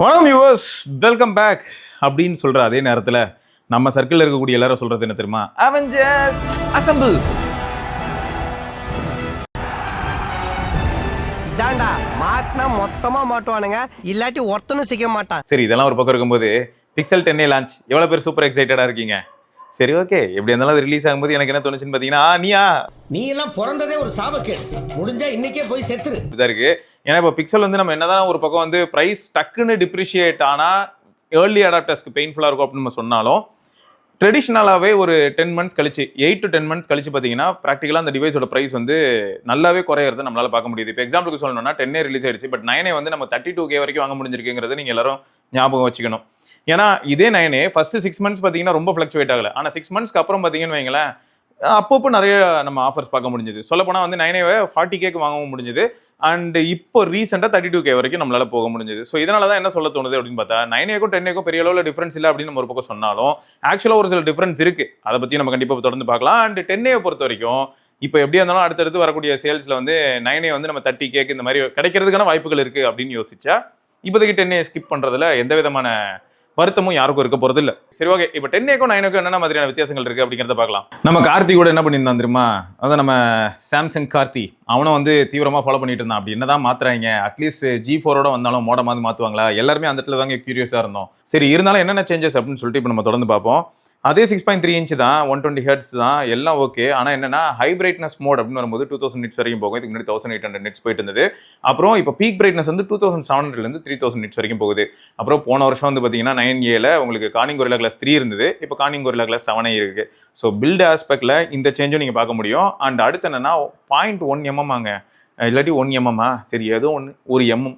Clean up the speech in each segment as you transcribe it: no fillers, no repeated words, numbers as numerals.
வணக்கம் viewers, welcome back அப்படின்னு சொல்ற அதே நேரத்தில் நம்ம சர்க்கிளில் இருக்கக்கூடிய எல்லாரும் சொல்றது என்ன தெரியுமா? Avengers assemble. இதாண்டா மாட்டினா மொத்தமா மாட்டுவானுங்க, இல்லாட்டி ஒருத்தனும் சிக்க மாட்டான். சரி, இதெல்லாம் ஒரு பக்கம் இருக்கும்போது பிக்சல் 10 லான்ச் எவ்வளோ பேர் சூப்பர் எக்ஸைட்டடா இருக்கீங்க? சரி, ஓகே. எப்படி இருந்தாலும் அது ரிலீஸ் ஆகும்போது எனக்கு என்ன தோணுச்சுன்னு பார்த்தீங்கன்னா, நீ எல்லாம் பிறந்ததே ஒரு சாபக்கேடு. முடிஞ்சா இன்னைக்கே போய் செத்துரு. இதாக இருக்கு. ஏன்னா இப்போ பிக்சல் வந்து நம்ம என்னதான் ஒரு பக்கம் வந்து ப்ரைஸ் டக்குன்னு டிப்ரிஷியேட் ஆனால் ஏர்லி அடாப்டர்ஸ்க்கு பெயின்ஃபுல்லாக இருக்கும் அப்படின்னு நம்ம சொன்னாலும், ட்ரெடிஷ்னலாகவே ஒரு 10 months கழிச்சு 8 to 10 months கழிச்சு பார்த்தீங்கன்னா ப்ராக்டிக்கலாக அந்த டிவைஸோட ப்ரைஸ் வந்து நல்லாவே குறையிறத நம்மளால பார்க்க முடியுது. இப்போ எக்ஸாம்பிளுக்கு சொல்லணும்னா 10A ரிலீஸ் ஆயிடுச்சு, பட் 9A வந்து நம்ம 32K வரைக்கும் வாங்க முடிஞ்சிருக்குங்கிறத நீங்கள் எல்லாரும் ஞாபகம் வச்சுக்கணும். ஏன்னா இதே 9A ஃபர்ஸ்ட் 6 months பார்த்தீங்கன்னா ரொம்ப ஃப்ளக்சுவேட் ஆகல, ஆனால் 6 monthsக்கு அப்புறம் பார்த்தீங்கன்னு வைங்களேன் அப்பப்போ நிறைய நம்ம ஆஃபர்ஸ் பார்க்க முடிஞ்சது. சொல்லப்போனால் வந்து 9A 40Kக்கு வாங்கவும் முடிஞ்சது, அண்ட் இப்போ ரீசெண்டாக 32K வரைக்கும் நம்மளால போக முடிஞ்சது. ஸோ இதனால தான் என்ன சொல்ல தோணுது அப்படின்னு பார்த்தா 9Aக்கும் 10Aக்கும் பெரிய அளவில் டிஃப்ரென்ஸ் இல்லை அப்படின்னு நம்ம ஒரு பக்கம் சொன்னாலும் ஆக்சுவலாக ஒரு சில டிஃப்ரென்ஸ் இருக்கு. அதை பற்றி நம்ம கண்டிப்பாக தொடர்ந்து பார்க்கலாம். அண்ட் 10A பொறுத்த வரைக்கும் இப்போ எப்படியா இருந்தாலும் அடுத்தடுத்து வரக்கூடிய சேல்ஸில் வந்து 9A வந்து நம்ம 30Kக்கு இந்த மாதிரி கிடைக்கிறதுக்கான வாய்ப்புகள் இருக்கு அப்படின்னு யோசிச்சா இப்போதைக்கு 10A ஸ்கிப் பண்ணுறதுல எந்த விதமான வருத்தமும் யாருக்கும் இருக்க போறது இல்ல. சரி, ஓகே. இப்போ 10Aக்கும் 9Aக்கும் என்னென்ன மாதிரியான வித்தியாசங்கள் இருக்கு அப்படிங்கிறத பார்க்கலாம். நம்ம கார்த்தி கூட என்ன பண்ணியிருந்தான் தெரியுமா? அதான் நம்ம சாம்சங் கார்த்தி, அவனும் வந்து தீவிரமா ஃபாலோ பண்ணிட்டு இருந்தான். அப்படி என்னதான் மாத்துறாங்க, அட்லீஸ்ட் G4ஓட வந்தாலும் மோடமாவது மாத்துவாங்களா? எல்லாருமே அந்த இடத்துல தாங்க கியூரியஸா இருந்தோம். சரி, இருந்தாலும் என்னென்ன சேஞ்சஸ் அப்படின்னு சொல்லிட்டு இப்போ நம்ம தொடர்ந்து பார்ப்போம். அதே 6.3 inch தான், 120 Hz தான், எல்லாம் ஓகே. ஆனால் என்னன்னா ஹை பிரைட்னஸ் மோட் அப்படின்னு வரும்போது 2000 nits வரைக்கும் போகும். இதுக்கு முன்னாடி 1800 nits போயிட்டு இருந்தது. அப்புறம் இப்போ பீக் பிரைட்னஸ் வந்து 2700 3000 nits வரைக்கும் போகுது. அப்புறம் போன வருஷம் வந்து பார்த்தீங்கன்னா 9Aல உங்களுக்கு கார்னிங் கொரில்லா கிளாஸ் 3 இருந்தது, இப்போ கார்னிங் கொரில்லா கிளாஸ் 7 இருக்கு. ஸோ பில்ட் ஆஸ்பெக்ட்ல இந்த சேஞ்சும் நீங்கள் பார்க்க முடியும். அண்ட் அடுத்து என்னன்னா 0.1 mm ஆங்க, இல்லாட்டி 1 mm, சரி ஏதோ ஒரு mm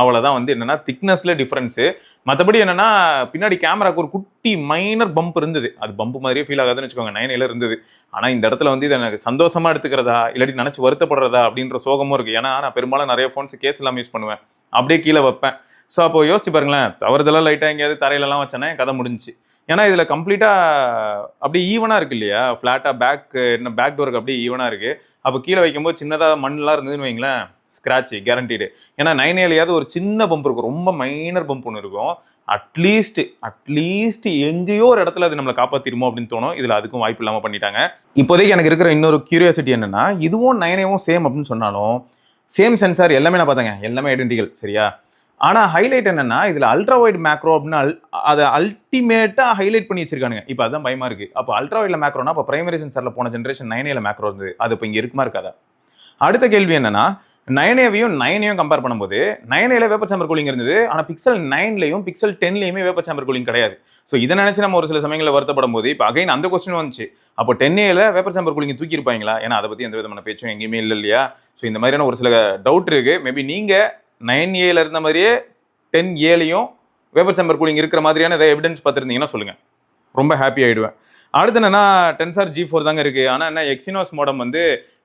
அவ்வளோதான் வந்து என்னன்னா திக்னஸ்ல டிஃப்ரென்ஸு. மற்றபடி என்னன்னா பின்னாடி கேமராக்கு ஒரு குட்டி மைனர் பம்ப் இருந்தது, அது பம்ப் மாதிரியே ஃபீல் ஆகாதுன்னு வச்சுக்கோங்க, 9Aல இருந்தது. ஆனால் இந்த இடத்துல வந்து இதை எனக்கு சந்தோஷமா எடுத்துக்கிறதா இல்லாட்டி நினச்சி வருத்தப்படுறதா அப்படின்ற சோகமும் இருக்குது. ஏன்னா நான் பெரும்பாலும் நிறைய ஃபோன்ஸ் கேஸ் எல்லாம் யூஸ் பண்ணுவேன், அப்படியே கீழே வைப்பேன். ஸோ அப்போ யோசிச்சு பாருங்களேன், தவறுதெல்லாம் லைட்டாக எங்கேயாவது தரையிலலாம் வச்சேன்னா கதை முடிஞ்சிச்சு. ஏன்னா இதில் கம்ப்ளீட்டாக அப்படியே ஈவனாக இருக்குது இல்லையா, ஃப்ளாட்டாக பேக் டோருக்கு அப்படியே ஈவனாக இருக்குது. அப்போ கீழே வைக்கும்போது சின்னதாக மண்ணெலாம் இருந்ததுன்னு வைங்களேன், ஸ்க்ராட்ச் கேரண்டீடு. ஏன்னா 9Aலையாவது ஒரு சின்ன பம்ப் இருக்கும், ரொம்ப மைனர் பம்ப் ஒன்று இருக்கும். அட்லீஸ்ட் எங்கேயோ ஒரு இடத்துல அது நம்மளை காப்பாற்றிடுமோ அப்படின்னு தோணும். இதில் அதுக்கும் வாய்ப்பு இல்லாமல் பண்ணிட்டாங்க. இப்போதைக்கு எனக்கு இருக்கிற இன்னொரு கியூரியாசிட்டி என்னன்னா, இதுவும் 9Aவும் சேம் அப்படின்னு சொன்னாலும் சேம் சென்சார் எல்லாமே நான் பார்த்தேங்க, எல்லாமே ஐடென்டிக்கல், சரியா? ஆனால் ஹைலைட் என்னன்னா இதில் அல்ட்ரா வைட் மேக்ரோ அப்படின்னு அதை அல்டிமேட்டாக ஹைலைட் பண்ணி வச்சிருக்கானுங்க. இப்போ அதுதான் பயமா இருக்கு. அப்போ அல்ட்ரா வைட்ல மேக்ரோனா அப்போ பிரைமரி சென்சாரில் போன ஜென்ரேஷன் 9Aல மேக்ரோ இருந்தது, அது இப்போ இங்கே இருக்குமா இருக்காதா? அடுத்த கேள்வி என்னன்னா 9Aவையும் 9Aயும் கம்பேர் பண்ணும்போது 9Aல வேப்பர் சேம்பர் கூலிங் இருந்தது, ஆனால் பிக்சல் 9லையும் பிக்சல் 10லையுமே வேப்பர் சேம்பர் கூலிங் கிடையாது. ஸோ இதை நினைச்சு நம்ம ஒரு சில சமயங்களில் வருத்தப்படும் போது இப்போ அகைன் அந்த கொஸ்டின் வந்துச்சு, அப்போ 10Aல வேப்பர் சேம்பர் கூலிங் தூக்கி இருப்பாங்களா? ஏன்னா அதை பற்றி எந்த விதமான பேச்சும் எங்கேயுமே இல்லை இல்லையா? ஸோ இந்த மாதிரியான ஒரு சில டவுட் இருக்கு. மேபி நீங்கள் 9Aல இருந்த மாதிரியே 10Aலையும் வேப்பர் சேம்பர் கூலிங் இருக்கிற மாதிரியான ஏதாவது எவிடன்ஸ் பார்த்துருந்தீங்கன்னா சொல்லுங்க, ரொம்ப ஹாப்பி ஆகிடுவேன். அடுத்து என்னன்னா Tensor G4 தாங்க இருக்கு. ஆனால் என்ன எக்ஸினோஸ் மோடம் வந்து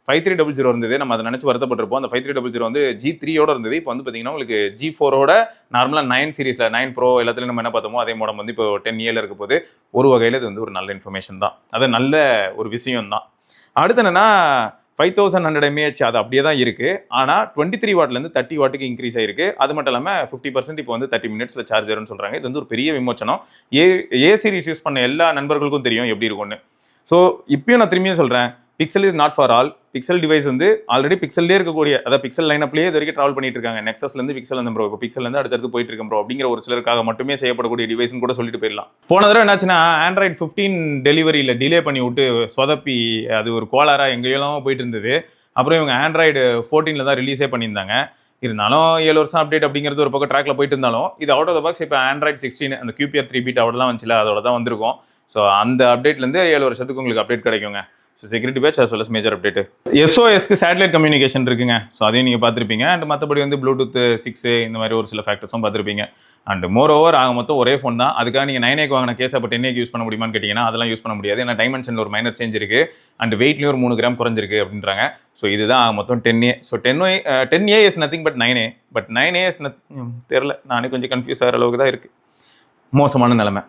5300 இருந்தது, நம்ம அதை நினச்சி வருத்தப்பட்டிருப்போம். அந்த 5300 வந்து G3யோட இருந்தது. இப்போ வந்து பார்த்தீங்கன்னா உங்களுக்கு G4ஓட நார்மலாக 9 சீரீஸில் 9 Pro எல்லாத்துலையும் நம்ம என்ன பார்த்தோமோ அதே மோடம் வந்து இப்போ 10Aல இருக்க போது ஒரு வகையில் இது வந்து ஒரு நல்ல இன்ஃபர்மேஷன் தான், அது நல்ல ஒரு விஷயம் தான். அடுத்து என்னன்னா 5100 mAh அது அப்படியே தான் இருக்குது, ஆனால் 23 வாட்லேருந்து 30 வாட்டுக்கு இன்க்ரீஸ் ஆயிருக்கு. அது மட்டும் இல்லாமல் 50% இப்போ வந்து 30 minutes சார்ஜ் ஆயிரும்னு சொல்கிறாங்க. இது வந்து ஒரு பெரிய விமோச்சனம். ஏ சீரிஸ் யூஸ் பண்ண எல்லா நண்பர்களுக்கும் தெரியும் எப்படி இருக்கும்னு. ஸோ இப்பயும் நான் திரும்பியும் சொல்கிறேன், pixel is not for all. Pixel device வந்து ஆல்ரெடி பிக்சல்லே இருக்கக்கூடிய, அதாவது பிக்சல் லைனப்லேயே இது வரைக்கும் ட்ராவல் பண்ணிட்டு இருக்காங்க. நெக்ஸஸ்லேருந்து பிக்சல் வந்து ப்ரோ, இப்போ பிக்சல்லேருந்து அடுத்தடுத்து போயிட்டு இருக்கேன் ப்ரோ அப்படிங்கிற ஒரு சிலருக்காக மட்டுமே செய்யப்படக்கூடிய டிவைஸ்னு கூட சொல்லிட்டு போயிடலாம். போன தடவை என்னாச்சுன்னா Android 15 டெலிவரியில் டிலே பண்ணி விட்டு சொதப்பி அது ஒரு கோளாராக எங்கேயெல்லாம் போயிட்டு இருந்தது. அப்புறம் இவங்க Android 14 தான் ரிலீஸே பண்ணியிருந்தாங்க. இருந்தாலும் 7 வருஷம் அப்டேட் அப்படிங்கிறது ஒரு பக்கம் ட்ராக்ல போயிட்டு இருந்தாலும் இது அவுட் ஆஃப் த பாக்ஸ் இப்போ Android 16 அந்த QPR 3 பீட் அவ்வளோலாம் வந்துச்சுல, அதோட தான் வந்திருக்கும். ஸோ அந்த அப்டேட்லேருந்து 7 வருஷத்துக்கு உங்களுக்கு அப்டேட் கிடைக்குங்க. So security patch as well as major update. SOSக்கு சேட்டலைட் கம்யூனிகேஷன் இருக்குங்க, ஸோ அதையும் நீங்கள் பார்த்துருப்பீங்க. அண்ட் மற்றபடி வந்து ப்ளூடூத் 6 இந்த மாதிரி ஒரு சில ஃபேக்டர்ஸும் பார்த்துருப்பீங்க. அண்ட் மோர் ஓவர் ஆக மொத்தம் ஒரே ஃபோன் தான். அதுக்காக நீங்கள் 9Aக்கு வாங்கின கேஸ் அப்போ 10Aக்கு யூஸ் பண்ண முடியுமான்னு கேட்டிங்கன்னா அதெல்லாம் யூஸ் பண்ண முடியாது. ஏன்னா டைமென்ஷனில் ஒரு மைனர் சேஞ்ச் இருக்குது, அண்ட் வெயிட்லேயும் ஒரு 3 கிராம் குறைஞ்சிருக்கு அப்படின்றாங்க. ஸோ இதுதான் ஆக மொத்தம் 10A. So 10A is nothing but 9A, but 9A is தெரில, நானே கொஞ்சம் கன்ஃபியூஸ் ஆகிற அளவுக்கு தான் இருக்குது, மோசமான நிலைமை.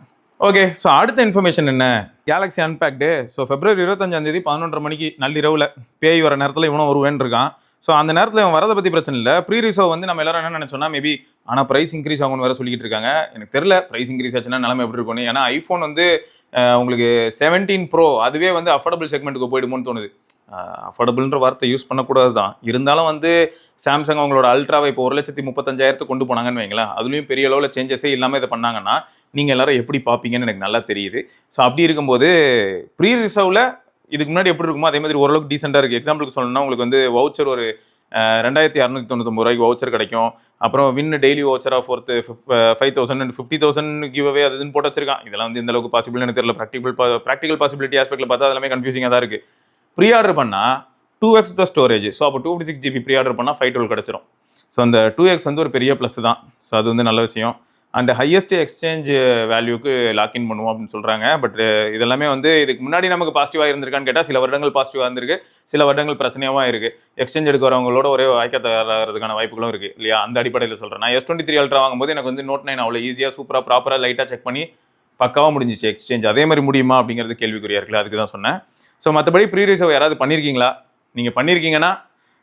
ஓகே, ஸோ அடுத்த இன்ஃபர்மேஷன் என்ன, கேலக்ஸி அன்பேக்டு. ஸோ February 25 11:30 மணிக்கு நள்ளிரவில் பேய் வர நேரத்தில் இவனும் வருவேன்னு இருக்கான். ஸோ அந்த நேரத்தில் இவன் வரதை பற்றி பிரச்சனை இல்லை. ப்ரீ ரிசர்வ் வந்து நம்ம எல்லாரும் என்ன நினச்சோன்னா மேபி ஆனால் ப்ரைஸ் இன்க்ரீஸ் ஆகும்னு வேறு சொல்லிட்டு இருக்காங்க. எனக்கு தெரியல ப்ரைஸ் இன்க்ரீஸ் ஆச்சுன்னா நிலைமை எப்படி இருக்கும்னு. ஏன்னா ஐஃபோன் வந்து உங்களுக்கு 17 Pro அதுவே வந்து அஃபோர்டபுள் செக்மெண்ட்டுக்கு போயிடுமோன்னு தோணுது. அஃபோர்டபுள்ன்ற வார்த்தை யூஸ் பண்ணக்கூடாது தான், இருந்தாலும் வந்து சாம்சங் அவங்களோட அல்ட்ராவை இப்போ 1,35,000 கொண்டு போனாங்கன்னு வைங்களேன். அதுலேயும் பெரிய அளவில் சேஞ்சஸே இல்லாமல் இதை பண்ணாங்கன்னா நீங்கள் எல்லாரும் எப்படி பார்ப்பீங்கன்னு எனக்கு நல்லா தெரியுது. ஸோ அப்படி இருக்கும்போது ப்ரீ ரிசர்வில் இதுக்கு முன்னாடி எப்படி இருக்குமோ அதே மாதிரி ஓரளவுக்கு டீசெண்டாக இருக்குது. எக்ஸாம்பிளுக்கு சொல்லணும்னா உங்களுக்கு வந்து வவுச்சர் ஒரு 2,699 வவுச்சர் கிடைக்கும். அப்புறம் வின் டெய்லி வவுச்சராக ஃபோர்த்து 5,000 அண்ட் 50,000 கிவ் அவே அதுன்னு போட்டு வச்சிருக்கான். இதெல்லாம் வந்து இந்த அளவுக்கு பாசிபிள் எனக்கு தெரியல. ப்ராக்டிகல் பாசிபிலிட்டி ஆஸ்பெக்டில் பார்த்தா அதெல்லாமே கன்ஃபியூசிங்காக தான் இருக்குது. ப்ரீ ஆர்டர் பண்ணால் 2x த ஸ்டோரேஜ். ஸோ அப்போ 256 GB ப்ரீ ஆர்டர் பண்ணால் 512 கிடச்சிரும். ஸோ அந்த 2x வந்து ஒரு பெரிய ப்ளஸ் தான். ஸோ அது வந்து நல்ல விஷயம். அண்ட் ஹையஸ்ட் எக்ஸ்சேஞ்ச் வேல்யூக்கு லாக்இன் பண்ணுவோம் அப்படின்னு சொல்கிறாங்க. பட் இதெல்லாமே வந்து இதுக்கு முன்னாடி நமக்கு பாசிட்டிவாக இருந்திருக்கான்னு கேட்டால் சில வருடங்கள் பாசிட்டிவாக இருந்திருக்கு, சில வருடங்கள் பிரச்சனையாகவும் இருக்குது. எக்ஸ்சேஞ்ச் எடுக்க வரவங்களோட ஒரே வாய்க்க தயாராகிறதுக்கான வாய்ப்புகளும் இருக்குது இல்லையா? அந்த அடிப்படையில் சொல்கிறேன். நான் S23 Ultra வாங்கும்போது எனக்கு வந்து Note 9 அவ்வளோ ஈஸியாக சூப்பராக ப்ராப்பராக லைட்டாக செக் பண்ணி பக்காவாக முடிஞ்சிச்சு எக்ஸ்சேஞ்ச். அதே மாதிரி முடியுமா அப்படிங்கிறது கேள்விக்குறியா இருக்குல்ல, அதுக்கு தான் சொன்னேன். ஸோ மற்றபடி ப்ரீ ரிசர்வ் யாராவது பண்ணியிருக்கீங்களா? நீங்கள் பண்ணியிருக்கீங்கன்னா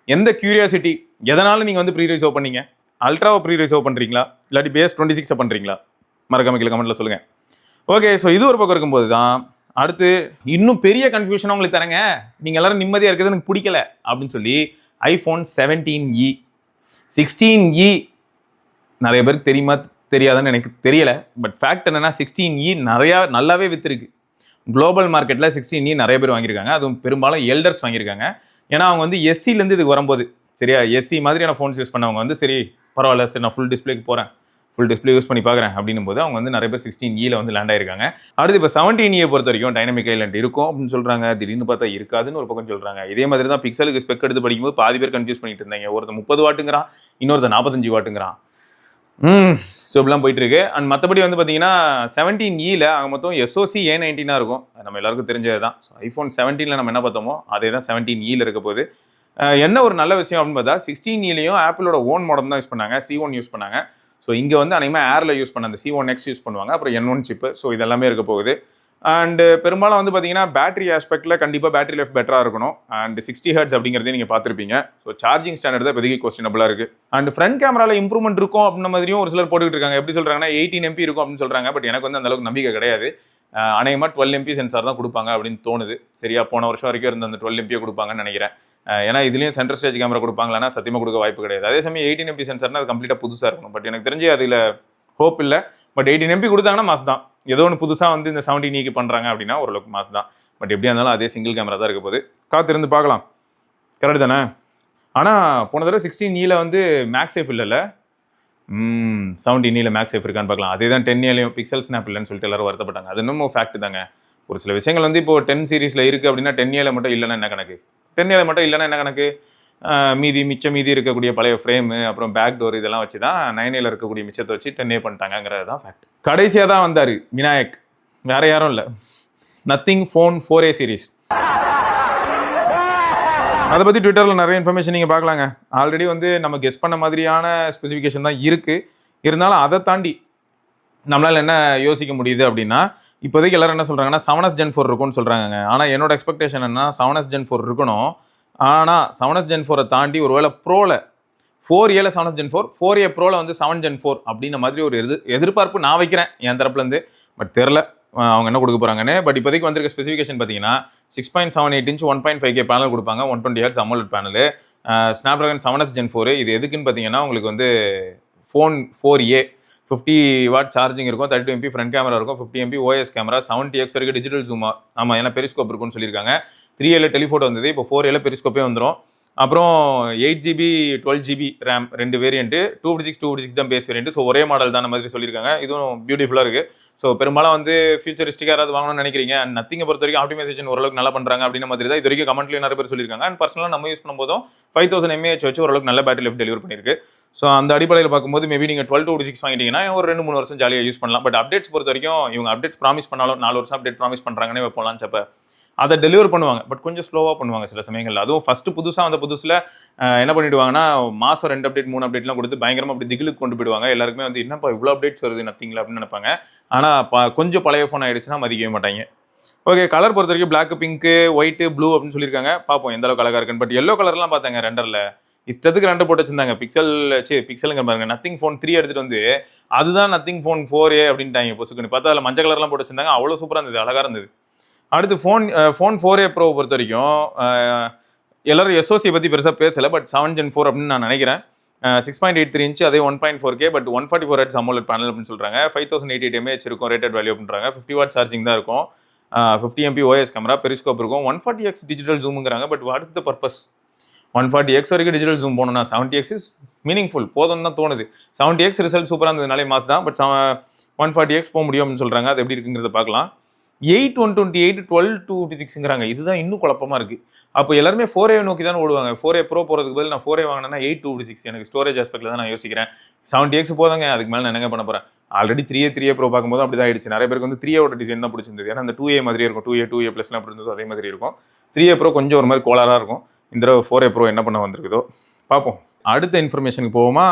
எந்த கியூரியாசிட்டி எதனால் நீங்கள் வந்து ப்ரீ ரிசர்வ் பண்ணீங்க? அல்ட்ராவை ப்ரீ ரிசர்வ் பண்ணுறீங்களா இல்லாட்டி பேஸ் 26 பண்ணுறீங்களா? மறக்காம கீழே கமெண்ட்டில் சொல்லுங்கள். ஓகே, ஸோ இது ஒரு பக்கம் இருக்கும்போது தான் அடுத்து இன்னும் பெரிய கன்ஃபியூஷனாக உங்களுக்கு தரேங்க. நீங்கள் எல்லோரும் நிம்மதியாக இருக்கிறது எனக்கு பிடிக்கல அப்படின்னு சொல்லி ஐஃபோன் 17e 16e நிறைய பேருக்கு தெரியுமா தெரியாதுன்னு எனக்கு தெரியலை. பட் ஃபேக்ட் என்னென்னா 16e நல்லாவே விற்றுருக்கு. குளோபல் மார்க்கெட்டில் 16e நிறைய பேர் வாங்கியிருக்காங்க. அதுவும் பெரும்பாலும் எல்டர்ஸ் வாங்கியிருக்காங்க. ஏன்னா அவங்க வந்து எஸ்சிலேருந்து இதுக்கு வரும்போது சரியா எஸ்சி மாதிரியான ஃபோன்ஸ் யூஸ் பண்ணவங்க வந்து சரி பரவாயில்ல, சரி நான் ஃபுல் டிஸ்பிளேக்கு போகிறேன், ஃபுல் டிஸ்பிளே யூஸ் பண்ணி பார்க்குறேன் அப்படின்னும் போது அவங்க வந்து நிறைய பேர் 16e வந்து லேண்ட் ஆயிருக்காங்க. அடுத்து இப்போ 17e பொறுத்த வரைக்கும் டைனமிக் ஐலண்ட் இருக்கும் அப்படின்னு சொல்கிறாங்க. திடீர்னு பார்த்தா இருக்காதுன்னு ஒரு பக்கம் சொல்கிறாங்க. இதே மாதிரி தான் பிக்சலுக்கு ஸ்பெக் எடுத்து படிக்கும்போது பாதி பேர் கன்ஃபியூஸ் பண்ணிட்டு இருந்தாங்க. ஒருத்தர் 30 வாட்டுங்கிறான், இன்னொருத்தர் 45 வாட்டுங்கிறான். ஸோ இப்படிலாம் போயிட்டு இருக்கு. அண்ட் மற்றபடி வந்து பார்த்தீங்கன்னா 17e அங்கே மொத்தம் SoC A19 இருக்கும். நம்ம எல்லாருக்கும் தெரிஞ்சது தான். ஸோ ஐஃபோன் 17 நம்ம என்ன பார்த்தோமோ அதே தான் 17e இருக்க போகுது. என்ன ஒரு நல்ல விஷயம் அப்படின்னு பார்த்தா 16e ஆப்பிளோட ஓன் மாடல் தான் யூஸ் பண்ணாங்க, C1 யூஸ் பண்ணாங்க. ஸோ இங்கே வந்து அநேகமாக ஏரில் யூஸ் பண்ண அந்த C1X யூஸ் பண்ணுவாங்க. அப்புறம் N1 சிப்பு. ஸோ இதெல்லாமே இருக்க போகுது. அண்டு பெரும்பாலும் வந்து பார்த்தீங்கன்னா பேட்டரி ஆஸ்பெக்டில் கண்டிப்பாக பேட்டரி லைஃப் பெட்டராக இருக்கணும். அண்ட் 60 Hz அப்படிங்கிறதையும் நீங்கள் பார்த்துருப்பீங்க. ஸோ சார்ஜிங் ஸ்டாண்டர்ட் தான் இப்போதைக்கு கொஸ்டினபிளாக இருக்குது. அண்ட் ஃப்ரண்ட் கேமராவில் இம்ப்ரூவ்மெண்ட் இருக்கும் அப்படின்ற மாதிரியும் ஒரு சிலர் போட்டுக்கிட்டு இருக்காங்க. எப்படி சொல்கிறாங்கன்னா 18 MP இருக்கும் அப்படின்னு சொல்கிறாங்க. பட் எனக்கு வந்து அந்தளவுக்கு நம்பிக்கை கிடையாது. அநேகமாக 12 MP சென்சார் தான் கொடுப்பாங்க அப்படின்னு தோணுது. சரியா, போன வருஷம் வரைக்கும் இருந்த அந்த 12 MP கொடுப்பாங்கன்னு நினைக்கிறேன். ஏன்னா இதுலேயும் சென்டர் ஸ்டேஜ் கேமரா கொடுப்பாங்களான்னா சத்தியமாக கொடுக்க வாய்ப்பு கிடையாது. அதே சமயம் 18 MP சென்சார்னா அது கம்ப்ளீட்டாக புதுசாக இருக்கணும். பட் எனக்கு தெரிஞ்சு அதில் ஹோப் இல்லை. பட் 18 MP கொடுத்தாங்கன்னா மாஸ் தான். ஏதோ ஒன்று புதுசாக வந்து இந்த 17e பண்ணுறாங்க அப்படின்னா ஓரளவுக்கு மாஸ் தான். பட் எப்படியா இருந்தாலும் அதே சிங்கிள் கேமரா தான் இருக்க போகுது. காத்திருந்து பார்க்கலாம். கரெக்ட் தானே? ஆனால் போன தடவை 16e வந்து மேக்ஸ் சேஃப் இல்லைல்ல, 17e மேக்ஸ் சேஃப் இருக்கான்னு பார்க்கலாம். அதே தான் 10A பிக்சல் ஸ்னாப் இல்லைன்னு சொல்லிட்டு எல்லாரும் வருத்தப்பட்டாங்க. அது இன்னமும் ஃபேக்ட் தாங்க. ஒரு சில விஷயங்கள் வந்து இப்போ 10 சீரிஸில் இருக்குது அப்படின்னா 10A மட்டும் இல்லைன்னா என்ன கணக்கு? 10A மட்டும் இல்லைன்னா என்ன கணக்கு? மீதி இருக்கக்கூடிய பழைய ஃப்ரேமு அப்புறம் பேக் டோர் இதெல்லாம் வச்சு தான் 9A இருக்கக்கூடிய மிச்சத்தை வச்சு 10A பண்ணிட்டாங்கிறது தான் ஃபேக்ட். கடைசியாக தான் வந்தார் விநாயக், வேற யாரும் இல்லை, நத்திங் ஃபோன் 4A சீரிஸ். அதை பற்றி ட்விட்டரில் நிறைய இன்ஃபர்மேஷன் நீங்கள் பார்க்கலாங்க. ஆல்ரெடி வந்து நம்ம கெஸ் பண்ண மாதிரியான ஸ்பெசிஃபிகேஷன் தான் இருக்குது. இருந்தாலும் அதை தாண்டி நம்மளால் என்ன யோசிக்க முடியுது அப்படின்னா இப்போதைக்கு எல்லாரும் என்ன சொல்கிறாங்கன்னா 7S Gen 4 இருக்கும்னு சொல்கிறாங்க. ஆனால் என்னோட எக்ஸ்பெக்டேஷன் என்ன 7S Gen 4 இருக்கணும். ஆனால் 7S Gen 4 தாண்டி ஒருவேளை ப்ரோவில் 4Aல 7S Gen 4 4A ப்ரோவில் வந்து 7 Gen 4 அப்படின்ற மாதிரி ஒரு எதிர்பார்ப்பு நான் வைக்கிறேன் என் தரப்புலேருந்து. பட் தெரில அவங்க என்ன கொடுக்க போகிறாங்கன்னு. பட் இப்போதைக்கு வந்திருக்க ஸ்பெசிஃபிகேஷன் பார்த்தீங்கன்னா 6.78 inch 1.5K பேனல் கொடுப்பாங்க, 120 Hz AMOLED panel, Snapdragon 7S Gen 4. இது எதுக்குன்னு பார்த்தீங்கன்னா உங்களுக்கு வந்து ஃபோன் 4A 50 watt சார்ஜிங் இருக்கும், 32 MP ஃப்ரண்ட் கேமரா இருக்கும், 50 MP OS கேமரா, 70x வரைக்கும் டிஜிட்டல் ஜூமா. ஆமாம், ஏன்னா பெரிஸ்கோப் இருக்குன்னு சொல்லியிருக்காங்க. 3Aல டெலிஃபோட்டோ வந்தது, இப்போ 4Aல பெரிஸ்கோப்பே வந்துடும். அப்புறம் 8GB 12GB ரேம் 2 வேரியன்ட்டு, 256 தான் பேஸ் வேரியன்ட்டு. ஸோ ஒரே மாடல் தான் மாதிரி சொல்லியிருக்காங்க. இதுவும் பியூட்டிஃபுல்லாக இருக்குது. ஸோ பெரும்பாலும் வந்து ஃபியூச்சரிஸ்டிக்காக யாராவது வாங்கணும்னு நினைக்கிறீங்க. அண்ட் நத்திங்கை பொறுத்த வரைக்கும் ஆப்டிமைசேஷன் ஓரளவுக்கு நல்லா பண்ணுறாங்க அப்படின்ற மாதிரி தான் இது வரைக்கும் கமெண்ட்லேயும் நிறைய பேர் சொல்லியிருக்காங்க. அண்ட் பர்சனலாக நம்ம யூஸ் பண்ணும்போதும் 5000 mAh வச்சு ஓரளவுக்கு நல்ல பேட்டரி லைஃப் டெலிவர் பண்ணியிருக்கு. ஸோ அந்த அடிப்படையில் பார்க்கும்போது மேபி நீங்கள் 12-26 வாங்கிட்டீங்கன்னா ஒரு 2-3 வருஷம் ஜாலியாக யூஸ் பண்ணலாம். பட் அப்டேட்ஸ் பொறுத்த வரைக்கும் இவங்க அப்டேட்ஸ் ப்ராமிஸ் பண்ணாலும் 4 வருஷம் அப்டேட் ப்ராமிஸ் பண்ணுறாங்கன்னே வைப்போம்லாம் சப்ப அதை டெலிவர் பண்ணுவாங்க. பட் கொஞ்சம் ஸ்லோவாக பண்ணுவாங்க சில சமயங்களில். அதுவும் ஃபஸ்ட்டு புதுசாக வந்த புதுசில் என்ன பண்ணிவிடுவாங்கன்னா மாதம் 2 அப்டேட் 3 அப்டேட்லாம் கொடுத்து பயங்கரமாக அப்படி திகிலுக்கு கொண்டு போயிடுவாங்க. எல்லாருக்குமே வந்து என்னப்பா இவ்வளோ அப்டேட்ஸ் வருது நத்திங்களா அப்படின்னு நினைப்பாங்க. ஆனால் கொஞ்சம் பழைய ஃபோன் ஆகிடுச்சுன்னா மதிக்கவே மாட்டாங்க. ஓகே, கலர் பொறுத்த வரைக்கும் பிளாக், பிங்க்கு, ஒயிட்டு, ப்ளூ அப்படின்னு சொல்லியிருக்காங்க. பார்ப்போம் எந்த அளவுக்கு அழகாக இருக்குன்னு. பட் எல்லோ கலர்லாம் பார்த்தாங்க ரெண்டரில் இஷ்டத்துக்கு ரெண்டு போட்டு வச்சிருந்தாங்க. பிக்சலுங்க பாருங்க, நத்திங் ஃபோன் 3 எடுத்துட்டு வந்து அதுதான் நத்திங் ஃபோன் 4A அப்படின்ட்டாங்க. பொசுக்குன்னு பார்த்தா அதில் மஞ்சள் கலர்லாம் போட்டு வச்சிருந்தாங்க. அவ்வளோ சூப்பராக இருந்தது, அழகாக இருந்தது. அடுத்து ஃபோன் 4A ப்ரோ பொறுத்த வரைக்கும் எல்லாரும் எஸ்ஓசியை பற்றி பெருசாக பேசலை. பட் 7 Gen 4 அப்படின்னு நான் நினைக்கிறேன். 6.83 இன்ச், அதே 1.4K, but 144 Hz AMOLED panel அப்படின்னு சொல்கிறாங்க. 5088 mAh இருக்கும் ரேட்டட் வேல்யூ அப்படின்றாங்க. 50 வாட் சார்ஜிங் தான் இருக்கும். 50 MP OIS கேமரா, பெரிஸ்கோப் இருக்கும். 140x டிஜிட்டல் ஜூமுங்கிறாங்க. But what is the purpose? 140x வரைக்கும் டிஜிட்டல் ஜூம் போகணும்னா 70x இஸ் மீனிங்ஃபுல், போதும்னு தான் தோணுது. 70x ரிசல்ட் சூப்பராக இருந்ததுனாலே மாஸ் தான். பட் 140x போக முடியும் அப்படின்னு சொல்கிறாங்க. அது எப்படி இருக்குங்கிறத பார்க்கலாம். 8 128 12 256ங்கிறாங்க. இதுதான் இன்னும் குழப்பமாக இருக்குது. அப்போ எல்லாருமே 4A நோக்கி தான் ஓடுவாங்க. 4A ப்ரோ போகிறதுக்கு பதில் நான் 4A வாங்கினேன்னா 8 256. எனக்கு ஸ்டோரேஜ் ஆஸ்பெக்டில் தான் நான் யோசிக்கிறேன். 70x போதாங்க, அதுக்கு மேலே நான் என்னங்க பண்ண போகிறேன்? ஆல்ரெடி 3A ப்ரோ பார்க்கும்போது அப்படி தான் ஆயிடுச்சு. நிறைய பேருக்கு வந்து 3A டிசைன் தான் பிடிச்சிருந்தது. ஏன்னா அந்த 2A மாதிரி இருக்கும், 2A ப்ளஸ்லாம் அப்படி இருந்தது அதே மாதிரி இருக்கும். 3A ப்ரோ கொஞ்சம் ஒரு மாதிரி கோளாராக இருக்கும். இந்த தடவை 4A ப்ரோ என்ன பண்ண வந்திருக்குதோ பார்ப்போம். அடுத்த இன்ஃபர்மேஷனுக்கு போவோமா?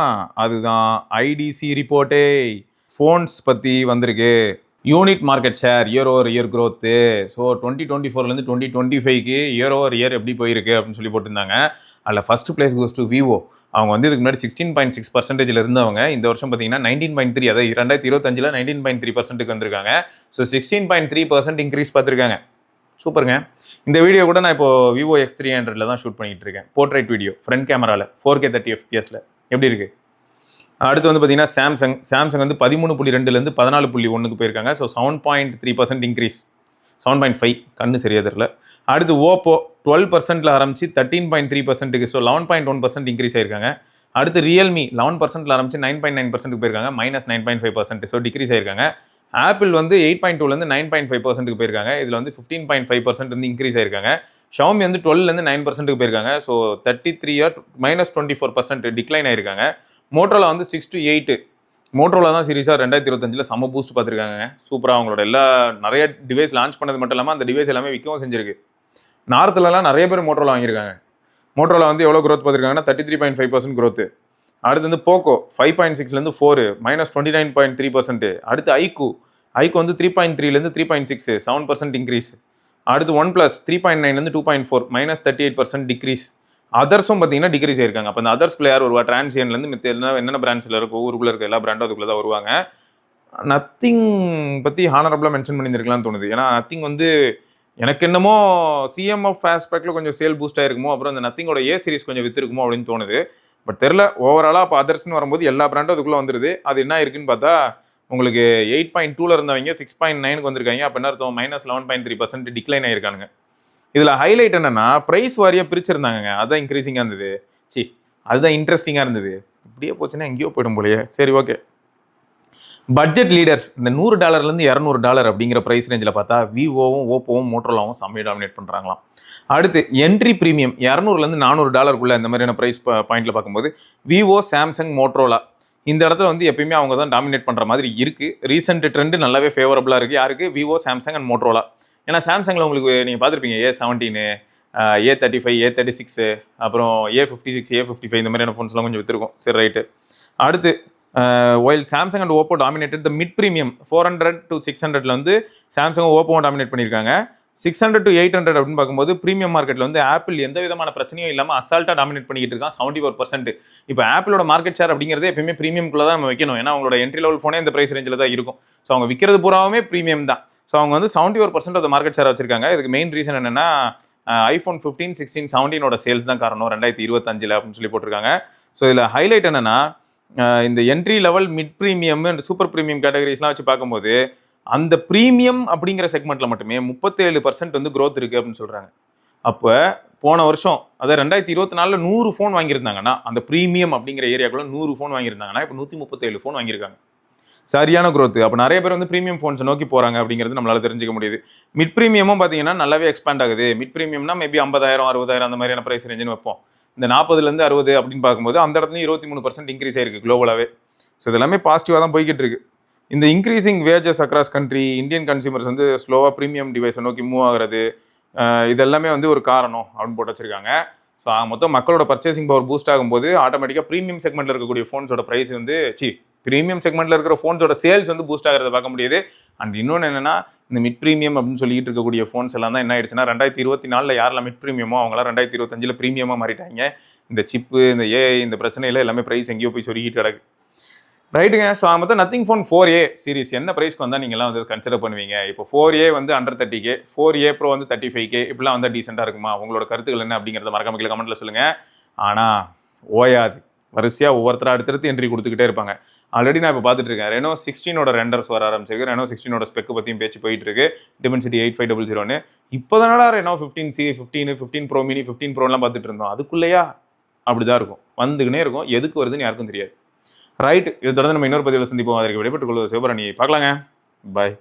அதுதான் ஐடிசி ரிப்போர்ட்டே. ஃபோன்ஸ் பற்றி வந்திருக்கு. Unit market share year over year growth. So 2024 2025க்கு இயர் ஓவர் இயர் எப்படி போயிருக்கு அப்படின்னு சொல்லி போட்டிருந்தாங்க. அதில் first place goes to Vivo. அவங்க வந்து இதுக்கு முன்னாடி 16.6% இருந்தவங்க இந்த வருஷம் பார்த்தீங்கன்னா 19.3, அதாவது 2025 19.3% வந்திருக்காங்க. ஸோ 16.3% இன்க்ரீஸ் பார்த்துருக்காங்க. சூப்பருங்க. இந்த வீடியோ கூட நான் இப்போ விவோ X300 தான் ஷூட் பண்ணிட்டு இருக்கேன். போர்ட்ரைட் வீடியோ ஃப்ரண்ட் கேமராவில் 4K 30 FPSல எப்படி இருக்கு? அடுத்து வந்து பார்த்தீங்கன்னா சாம்சங் வந்து 13.2லேருந்து 14.1க்கு போயிருக்காங்க. So 7.3% increase. 7.5 கண்ணு சரியாக தெரியல. அடுத்து ஓப்போ 12%ல் ஆரம்பிச்சு 13.3%க்கு, ஸோ 11.1% இன்க்ரீஸ் ஆயிருக்காங்க. அடுத்து ரியல்மி 11%ல் ஆரம்பிச்சு 9.9%க்கு போயிருக்காங்க, -9.5%, ஸோ டிக்ரீஸ் ஆயிருக்காங்க. ஆப்பிள் வந்து 8.2லேருந்து 9.5%க்கு போயிருக்காங்க. இதில் வந்து 15.5% வந்து இன்க்ரீஸ் ஆயிருக்காங்க. ஷாமி வந்து 12லேருந்து 9%க்கு போயிருக்காங்க. ஸோ 33 -24% டிக்ளைன் ஆயிருக்காங்க. மோட்டரோலா வந்து 6 to 8. மோட்டரோலா தான் சீரிஸாக 2025 செம்ம பூஸ்ட் பார்த்துருக்காங்க. சூப்பராக அவங்களோட நிறைய டிவைஸ் லான்ச் பண்ணது மட்டும் இல்லாமல் அந்த டிவைஸ் எல்லாமே விற்கவும் செஞ்சிருக்கு. நார்த்துலலாம் நிறைய பேர் மோட்டரோலா வாங்கியிருக்காங்க. மோட்டரோலா வந்து எவ்வளோ க்ரோத் பார்த்துருக்காங்கன்னா 33.5% க்ரோத்து. அடுத்து வந்து போக்கோ 5.6லேருந்து 4, -29.3%. அடுத்து ஐக்கு வந்து 3.3லேருந்து 3.6, 7% இன்க்ரீஸ். அடுத்து ஒன் ப்ளஸ் 3.9லேருந்து 2.4, -38% டிக்ரீஸ். அதர்ஸும் பார்த்தீங்கன்னா டிக்ரீஸ் ஆயிருக்காங்க. அப்போ அந்த அதர்ஸ் பிளேயர் வருவா டிரான்சியன்லேருந்து மித்த என்னென்ன பிராண்ட்ஸில் இருக்கும், ஊருக்குள்ளே இருக்க எல்லா பிராண்டும் அதுக்குள்ளே தான் வருவாங்க. நத்திங் பற்றி ஹானரபிளாக மென்ஷன் பண்ணியிருக்கலாம்னு தோணுது. ஏன்னா நத்திங் வந்து எனக்கு என்னமோ சிஎம்எஃப் ஆஸ்பெக்டில் கொஞ்சம் சேல் பூஸ்ட் ஆயிருக்குமோ, அப்புறம் அந்த நத்திங்கோட ஏ சீரிஸ் கொஞ்சம் விற்றுருக்குமோ அப்படின்னு தோணுது. பட் தெரில, ஓவராலாக இப்போ அதர்ஸ்னு வரும்போது எல்லா பிராண்டும் அதுக்குள்ளே வந்துடுது. அது என்ன இருக்குன்னு பார்த்தா உங்களுக்கு 8.2ல இருந்தவங்க 6.9க்கு வந்திருக்காங்க. அப்போ என்ன அர்த்தம்? -11.3% டிக்ளைன் ஆயிருக்கானுங்க. இதில் ஹைலைட் என்னன்னா ப்ரைஸ் வாரியாக பிரிச்சிருந்தாங்க. அதுதான் இன்க்ரீசிங்காக இருந்தது. அதுதான் இன்ட்ரெஸ்டிங்காக இருந்தது. இப்படியே போச்சுன்னா எங்கேயோ போயிடும் போலையே. சரி, ஓகே. பட்ஜெட் லீடர்ஸ் இந்த $100லேருந்து $200 அப்படிங்கிற ப்ரைஸ் ரேஞ்சில் பார்த்தா விவோவும் ஓப்போவும் மோட்டரோலாவும் செம்மையை டாமினேட் பண்ணுறாங்களாம். அடுத்து என்ட்ரி ப்ரீமியம் $200லேருந்து $400 இந்த மாதிரியான ப்ரைஸ் பாயிண்ட்டில் பார்க்கும்போது விவோ, சாம்சங், மோட்டரோலா இந்த இடத்துல வந்து எப்பயுமே அவங்க தான் டாமினேட் பண்ணுற மாதிரி இருக்குது. ரீசெண்ட் ட்ரெண்டு நல்லாவே ஃபேவரபுளாக இருக்குது. யாருக்கு? Vivo, Samsung and Motorola. ஏன்னா சாம்சங்கில் உங்களுக்கு நீங்கள் பார்த்துருப்பீங்க A17, A35, A36, அப்புறம் A56, A55 இந்த மாதிரியான ஃபோன்ஸ்லாம் கொஞ்சம் விற்றுருக்கும். சரி, ரைட்டு. அடுத்து while Samsung and Oppo dominated the mid premium 400 to 600ல வந்து சாம்சங் ஓப்போவும் டாமினேட் பண்ணியிருக்காங்க. 600 to 800 அப்படின்னு பார்க்கும்போது ப்ரீமியம் மார்க்கெட்டில் வந்து ஆப்பிள் எந்த விதமான பிரச்சனையும் இல்லாமல் அசால்ட்டாக டாமினேட் பண்ணிக்கிட்டு இருக்கான், 74%. இப்போ ஆப்பிளோட மார்க்கெட் ஷேர் அப்படிங்கிறது எப்பயுமே ப்ரீமியம்குள்ளே தான் நம்ம வைக்கணும். ஏன்னா அவங்களோட என்ட்ரி லெவல் ஃபோனே இந்த ப்ரைஸ் ரேஞ்சில் தான் இருக்கும். ஸோ அவங்க விற்கிறது பூராவுமே ப்ரீமியம் தான். ஸோ அவங்க வந்து 74% ஆஃப் மார்க்கெட் ஷேர் வச்சிருக்காங்க. இதுக்கு மெயின் ரீசன் என்னன்னா iPhone 15, 16, 17ஓட சேல்ஸ் தான் காரணம் 2025 அப்படின்னு சொல்லி போட்டிருக்காங்க. ஸோ இதில் ஹைலைட் என்னன்னா இந்த entry level, mid premium and super premium கேட்டகரிஸ்லாம் வச்சு பார்க்கும்போது அந்த ப்ரீமியம் அப்படிங்கிற செக்மெண்ட்டில் மட்டுமே 37% வந்து க்ரோத் இருக்குது அப்படின்னு சொல்கிறாங்க. அப்போ போன வருஷம் அதாவது 2024 100 ஃபோன் வாங்கியிருந்தாங்கன்னா அந்த ப்ரீமியம் அப்படிங்கிற ஏரியாக்குள்ள 100 ஃபோன் வாங்கியிருந்தாங்கன்னா இப்போ 137 ஃபோன் வாங்கியிருக்காங்க. சரியான க்ரோத். அப்போ நிறைய பேர் வந்து ப்ரீமியம் ஃபோன்ஸை நோக்கி போகிறாங்க அப்படிங்கிறது நம்மளால தெரிஞ்சுக்க முடியுது. மிட் ப்ரீமியமும் பார்த்தீங்கன்னா நல்லாவே எக்ஸ்பேண்ட் ஆகுது. மிட் ப்ரீமியம்னா மேபி 50,000 60,000 அந்த மாதிரியான ப்ரைஸ் ரேஞ்சுன்னு வைப்போம். இந்த 40லேருந்து 60 அப்படின்னு பார்க்கும்போது அந்த இடத்துலையும் 23% இன்க்ரீஸ் ஆயிருக்கு குளோபலாகவே. ஸோ இதெல்லாமே பாசிட்டிவாக தான் போய்கிட்டு இருக்கு. இந்த increasing wages across country, Indian consumers வந்து ஸ்லோவாக ப்ரீமியம் டிவைஸை நோக்கி மூவ் ஆகிறது, இதெல்லாமே வந்து ஒரு காரணம் அப்படின்னு போட்டு வச்சிருக்காங்க. ஸோ மொத்தம் மக்களோட பர்ச்சேசிங் பவர் பூஸ்ட் ஆகும்போது ஆட்டோமேட்டிக்காக ப்ரீமியம் செக்மெண்ட்டில் இருக்கக்கூடிய ஃபோன்ஸோட ப்ரைஸ் வந்து ப்ரீமியம் செக்மெண்ட்டில் இருக்கிற ஃபோன்ஸோட சேல்ஸ் வந்து பூஸ்ட் ஆகிறத பார்க்க முடியுது. அண்ட் இன்னொன்று என்னன்னா இந்த மிட் ப்ரீமியம் அப்படின்னு சொல்லிட்டு இருக்கக்கூடிய ஃபோன்ஸ் எல்லாம் தான் என்ன ஆயிடுச்சுன்னா 2024 யாரெல்லாம் மிட் ப்ரீமியமோ அவங்களாம் 2025 ப்ரீமியமாக மாறிட்டாங்க. இந்த சிப்பு இந்த ஏஐ இந்த பிரச்சனையில எல்லாமே ப்ரைஸ் எங்கேயோ போய் சொருகிட்டு கிடக்கு. ரைட்டுங்க. ஸோ மொத்தம் நத்திங் ஃபோன் 4A சீரிஸ் என்ன ப்ரைஸ்க்கு வந்தால் நீங்கள்லாம் வந்து கன்சிடர் பண்ணுவீங்க? இப்போ 4A வந்து அண்டர் 30K, 4A ப்ரோ வந்து 35K, இப்படிலாம் வந்து டீசெண்டாக இருக்குமா? உங்களோட கருத்துக்கள் என்ன அப்படிங்கிறத மறக்காம கீழே கமெண்ட்டில் சொல்லுங்கள். ஆனால் ஓயாது, வரிசையாக ஒவ்வொருத்தராக அடுத்தடுத்து என்ட்ரி கொடுத்துக்கிட்டே இருப்பாங்க. ஆல்ரெடி நான் இப்போ பார்த்துட்டு இருக்கேன், ரெனோ 16ஓட ரெண்டர்ஸ் வர ஆரம்பிச்சிருக்கு. ரெனோ 16ஓட ஸ்பெக் பற்றியும் பேச்சு போயிட்டு இருக்கு. டிமென்சிட்டி 8500. இப்போ தானடா ரெனோ 15C, 15 ப்ரோ மினி, 15 ப்ரோலாம் பார்த்துட்டு இருந்தோம். அதுக்குள்ளேயா? அப்படிதான் இருக்கும், வந்துக்கினே இருக்கும். எதுக்கு வருதுன்னு யாருக்கும் தெரியாது. ரைட், இதை தொடர்ந்து நம்ம இன்னொரு பதிவில் சந்திப்போம். அதற்கு விடைபெற்றுக் கொள்வது சிவபரணி. பார்க்கலாங்க. பாய்.